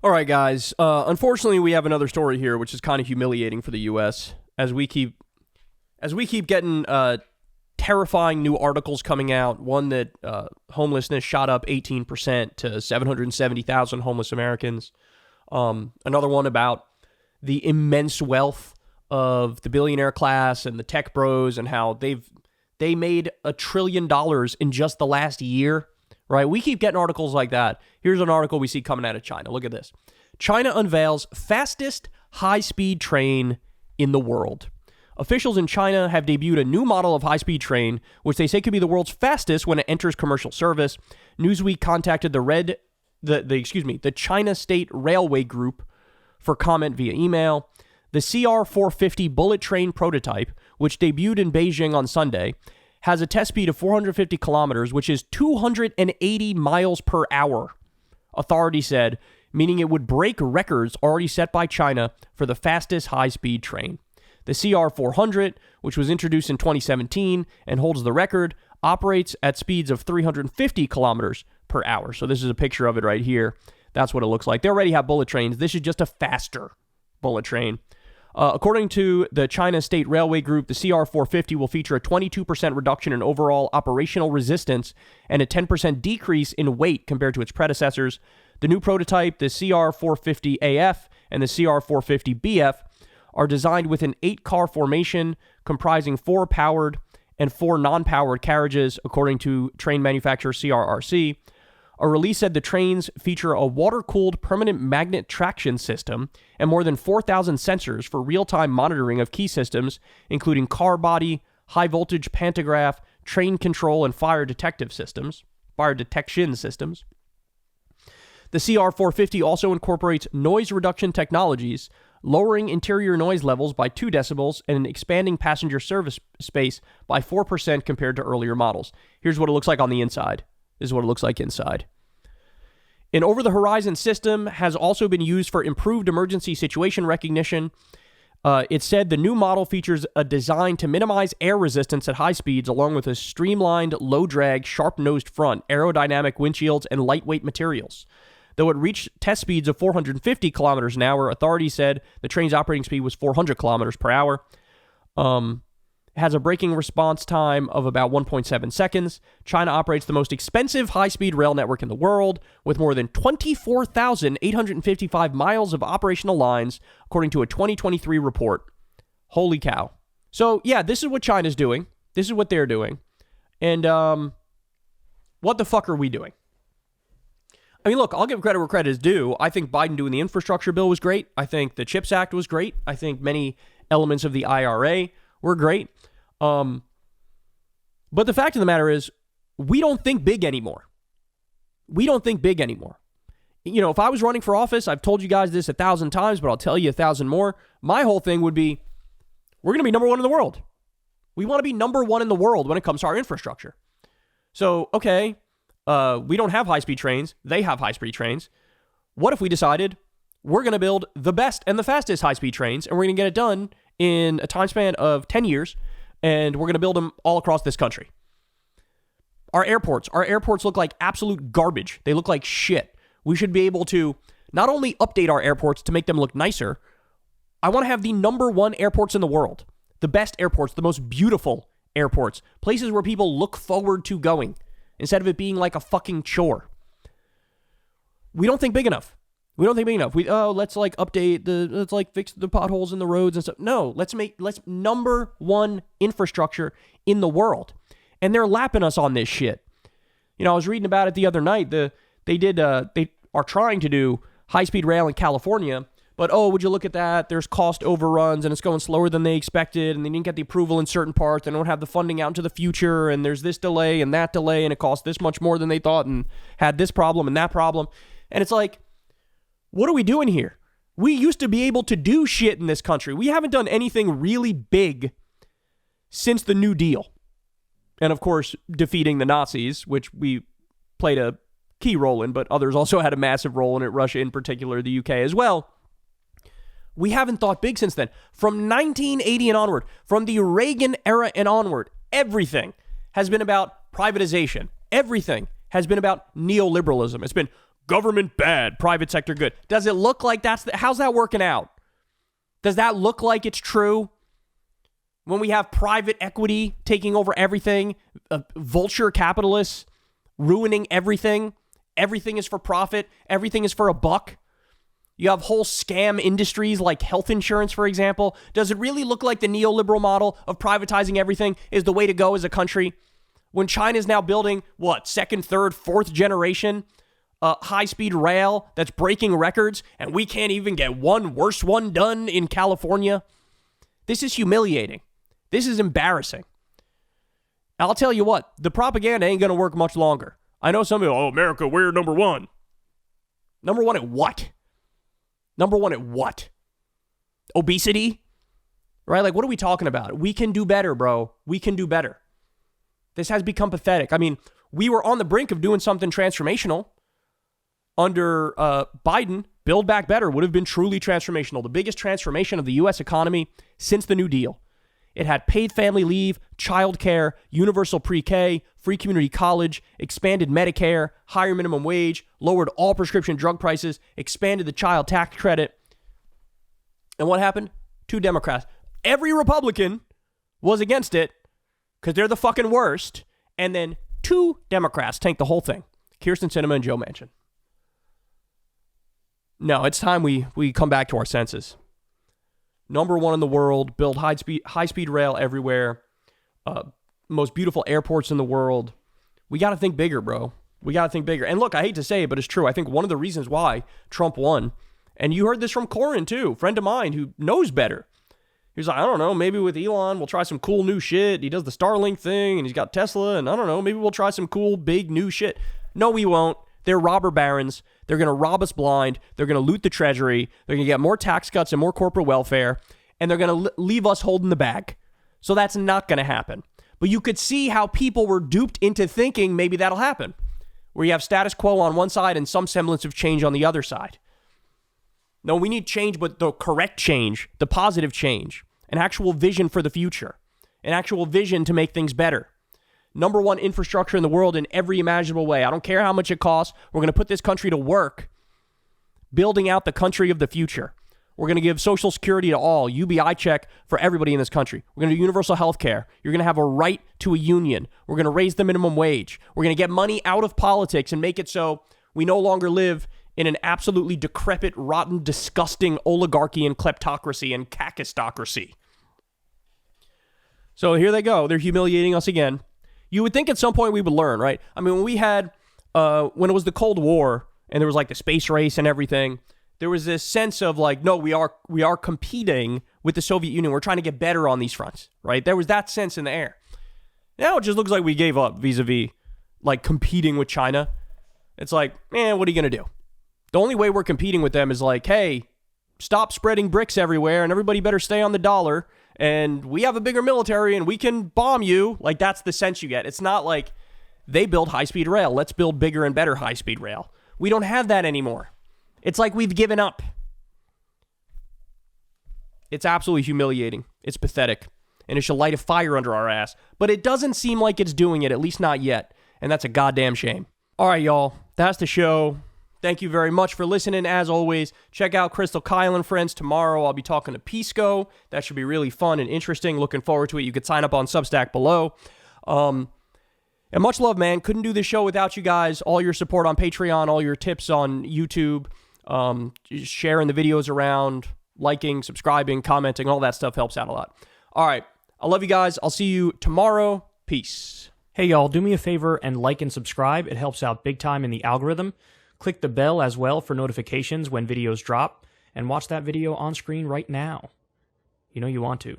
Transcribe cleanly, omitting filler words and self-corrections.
All right, guys. Unfortunately, we have another story here, which is kind of humiliating for the U.S. as we keep getting terrifying new articles coming out. One that homelessness shot up 18% to 770,000 homeless Americans. Another one about the immense wealth of the billionaire class and the tech bros and how they made $1 trillion in just the last year. Right? We keep getting articles like that. Here's an article we see coming out of China. Look at this. China unveils fastest high-speed train in the world. Officials in China have debuted a new model of high-speed train, which they say could be the world's fastest when it enters commercial service. Newsweek contacted the China State Railway Group for comment via email. The CR450 bullet train prototype, which debuted in Beijing on Sunday, has a test speed of 450 kilometers, which is 280 miles per hour, authorities said, meaning it would break records already set by China for the fastest high-speed train. The CR400, which was introduced in 2017 and holds the record, operates at speeds of 350 kilometers per hour. So this is a picture of it right here. That's what it looks like. They already have bullet trains. This is just a faster bullet train. According to the China State Railway Group, the CR450 will feature a 22% reduction in overall operational resistance and a 10% decrease in weight compared to its predecessors. The new prototype, the CR450AF and the CR450BF, are designed with an 8-car formation comprising 4 powered and 4 non-powered carriages, according to train manufacturer CRRC. A release said the trains feature a water-cooled permanent magnet traction system and more than 4,000 sensors for real-time monitoring of key systems, including car body, high-voltage pantograph, train control, and fire detection systems. The CR450 also incorporates noise reduction technologies, lowering interior noise levels by 2 decibels and expanding passenger service space by 4% compared to earlier models. Here's what it looks like on the inside. This is what it looks like inside. An over-the-horizon system has also been used for improved emergency situation recognition. It said the new model features a design to minimize air resistance at high speeds, along with a streamlined, low-drag, sharp-nosed front, aerodynamic windshields, and lightweight materials. Though it reached test speeds of 450 kilometers an hour, authorities said the train's operating speed was 400 kilometers per hour. Has a braking response time of about 1.7 seconds. China operates the most expensive high-speed rail network in the world, with more than 24,855 miles of operational lines, according to a 2023 report. Holy cow. So, yeah, this is what China's doing. This is what they're doing. And what the fuck are we doing? I mean, look, I'll give credit where credit is due. I think Biden doing the infrastructure bill was great. I think the CHIPS Act was great. I think many elements of the IRA were great. But the fact of the matter is, we don't think big anymore. We don't think big anymore. You know, if I was running for office, I've told you guys this 1,000 times, but I'll tell you 1,000 more. My whole thing would be, we're going to be number one in the world. We want to be number one in the world when it comes to our infrastructure. So, okay, we don't have high-speed trains. They have high-speed trains. What if we decided we're going to build the best and the fastest high-speed trains, and we're going to get it done in a time span of 10 years, and we're going to build them all across this country? Our airports look like absolute garbage. They look like shit. We should be able to not only update our airports to make them look nicer, I want to have the number one airports in the world, the best airports, the most beautiful airports, places where people look forward to going instead of it being like a fucking chore. We don't think big enough. Let's fix the potholes in the roads and stuff. No, let's number one infrastructure in the world. And they're lapping us on this shit. You know, I was reading about it the other night. They are trying to do high-speed rail in California, but would you look at that? There's cost overruns and it's going slower than they expected, and they didn't get the approval in certain parts. They don't have the funding out into the future, and there's this delay and that delay, and it costs this much more than they thought, and had this problem and that problem. And it's like, what are we doing here? We used to be able to do shit in this country. We haven't done anything really big since the New Deal. And of course, defeating the Nazis, which we played a key role in, but others also had a massive role in it, Russia in particular, the UK as well. We haven't thought big since then. From 1980 and onward, from the Reagan era and onward, everything has been about privatization. Everything has been about neoliberalism. It's been Government bad, private sector good. Does it look like how's that working out? Does that look like it's true? When we have private equity taking over everything, vulture capitalists ruining everything, everything is for profit, everything is for a buck. You have whole scam industries like health insurance, for example. Does it really look like the neoliberal model of privatizing everything is the way to go as a country? When China's now building, second, third, fourth generation high-speed rail that's breaking records, and we can't even get one worse one done in California? This is humiliating. This is embarrassing. I'll tell you what, the propaganda ain't going to work much longer. I know some people, America, we're number one. Number one at what? Number one at what? Obesity? Right? Like, what are we talking about? We can do better, bro. We can do better. This has become pathetic. I mean, we were on the brink of doing something transformational. Under Biden, Build Back Better would have been truly transformational. The biggest transformation of the U.S. economy since the New Deal. It had paid family leave, childcare, universal pre-K, free community college, expanded Medicare, higher minimum wage, lowered all prescription drug prices, expanded the child tax credit. And what happened? 2 Democrats. Every Republican was against it because they're the fucking worst. And then 2 Democrats tanked the whole thing. Kyrsten Sinema and Joe Manchin. No, it's time we come back to our senses. Number one in the world, build high-speed rail everywhere, most beautiful airports in the world. We got to think bigger, bro. We got to think bigger. And look, I hate to say it, but it's true. I think one of the reasons why Trump won, and you heard this from Corin too, a friend of mine who knows better. He was like, I don't know, maybe with Elon, we'll try some cool new shit. He does the Starlink thing, and he's got Tesla, and I don't know, maybe we'll try some cool, big, new shit. No, we won't. They're robber barons. They're going to rob us blind. They're going to loot the treasury. They're going to get more tax cuts and more corporate welfare. And they're going to leave us holding the bag. So that's not going to happen. But you could see how people were duped into thinking maybe that'll happen. Where you have status quo on one side and some semblance of change on the other side. No, we need change, but the correct change, the positive change. An actual vision for the future. An actual vision to make things better. Number one infrastructure in the world in every imaginable way. I don't care how much it costs. We're going to put this country to work building out the country of the future. We're going to give Social Security to all, UBI check for everybody in this country. We're going to do universal health care. You're going to have a right to a union. We're going to raise the minimum wage. We're going to get money out of politics and make it so we no longer live in an absolutely decrepit, rotten, disgusting oligarchy and kleptocracy and kakistocracy. So here they go. They're humiliating us again. You would think at some point we would learn, right? I mean, when we had, when it was the Cold War and there was like the space race and everything, there was this sense of like, no, we are competing with the Soviet Union. We're trying to get better on these fronts, right? There was that sense in the air. Now it just looks like we gave up vis-a-vis like competing with China. It's like, what are you going to do? The only way we're competing with them is like, hey, stop spreading bricks everywhere and everybody better stay on the dollar. And we have a bigger military and we can bomb you. Like, that's the sense you get. It's not like they build high-speed rail. Let's build bigger and better high-speed rail. We don't have that anymore. It's like we've given up. It's absolutely humiliating. It's pathetic. And it should light a fire under our ass. But it doesn't seem like it's doing it, at least not yet. And that's a goddamn shame. All right, y'all. That's the show. Thank you very much for listening. As always, check out Crystal Kyle and Friends tomorrow. I'll be talking to Pisco. That should be really fun and interesting. Looking forward to it. You could sign up on Substack below. And much love, man. Couldn't do this show without you guys. All your support on Patreon, all your tips on YouTube, sharing the videos around, liking, subscribing, commenting, all that stuff helps out a lot. All right. I love you guys. I'll see you tomorrow. Peace. Hey, y'all, do me a favor and like and subscribe. It helps out big time in the algorithm. Click the bell as well for notifications when videos drop, and watch that video on screen right now. You know you want to.